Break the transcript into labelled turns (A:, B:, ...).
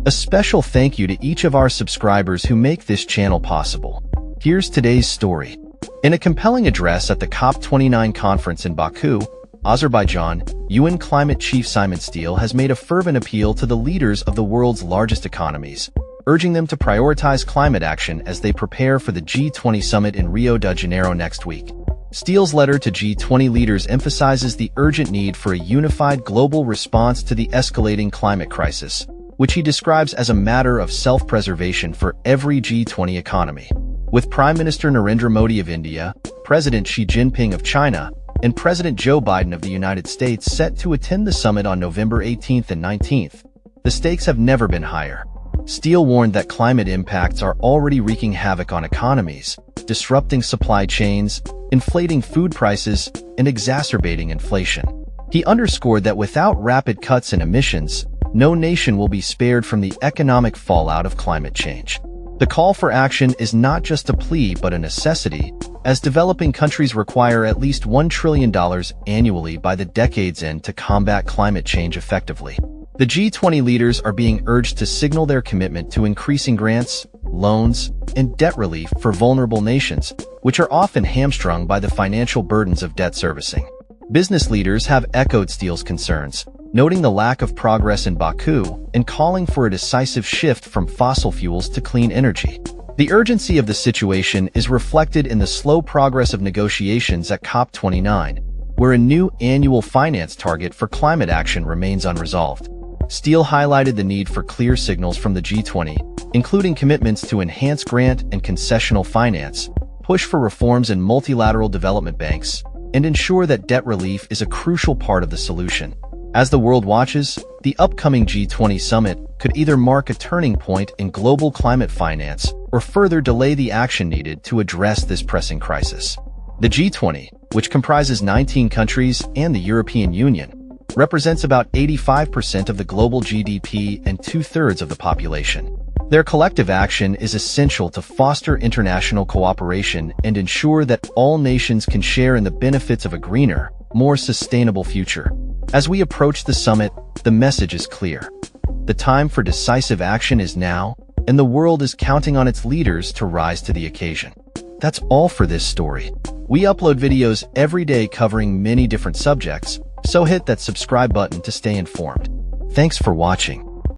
A: A special thank you to each of our subscribers who make this channel possible. Here's today's story. In a compelling address at the COP29 conference in Baku, Azerbaijan, UN climate chief Simon Stiell has made a fervent appeal to the leaders of the world's largest economies, urging them to prioritize climate action as they prepare for the G20 summit in Rio de Janeiro next week. Stiell's letter to G20 leaders emphasizes the urgent need for a unified global response to the escalating climate crisis, which he describes as a matter of self-preservation for every G20 economy. With Prime Minister Narendra Modi of India, President Xi Jinping of China, and President Joe Biden of the United States set to attend the summit on November 18th and 19th, the stakes have never been higher. Stiell warned that climate impacts are already wreaking havoc on economies, disrupting supply chains, inflating food prices, and exacerbating inflation. He underscored that without rapid cuts in emissions, no nation will be spared from the economic fallout of climate change. The call for action is not just a plea but a necessity, as developing countries require at least $1 trillion annually by the decade's end to combat climate change effectively. The G20 leaders are being urged to signal their commitment to increasing grants, loans, and debt relief for vulnerable nations, which are often hamstrung by the financial burdens of debt servicing. Business leaders have echoed Stiell's concerns, noting the lack of progress in Baku and calling for a decisive shift from fossil fuels to clean energy. The urgency of the situation is reflected in the slow progress of negotiations at COP29, where a new annual finance target for climate action remains unresolved. Stiell highlighted the need for clear signals from the G20, including commitments to enhance grant and concessional finance, push for reforms in multilateral development banks, and ensure that debt relief is a crucial part of the solution. As the world watches, the upcoming G20 summit could either mark a turning point in global climate finance or further delay the action needed to address this pressing crisis. The G20, which comprises 19 countries and the European Union, represents about 85% of the global GDP and 2/3 of the population. Their collective action is essential to foster international cooperation and ensure that all nations can share in the benefits of a greener, more sustainable future. As we approach the summit, the message is clear. The time for decisive action is now, and the world is counting on its leaders to rise to the occasion. That's all for this story. We upload videos every day covering many different subjects, so hit that subscribe button to stay informed. Thanks for watching.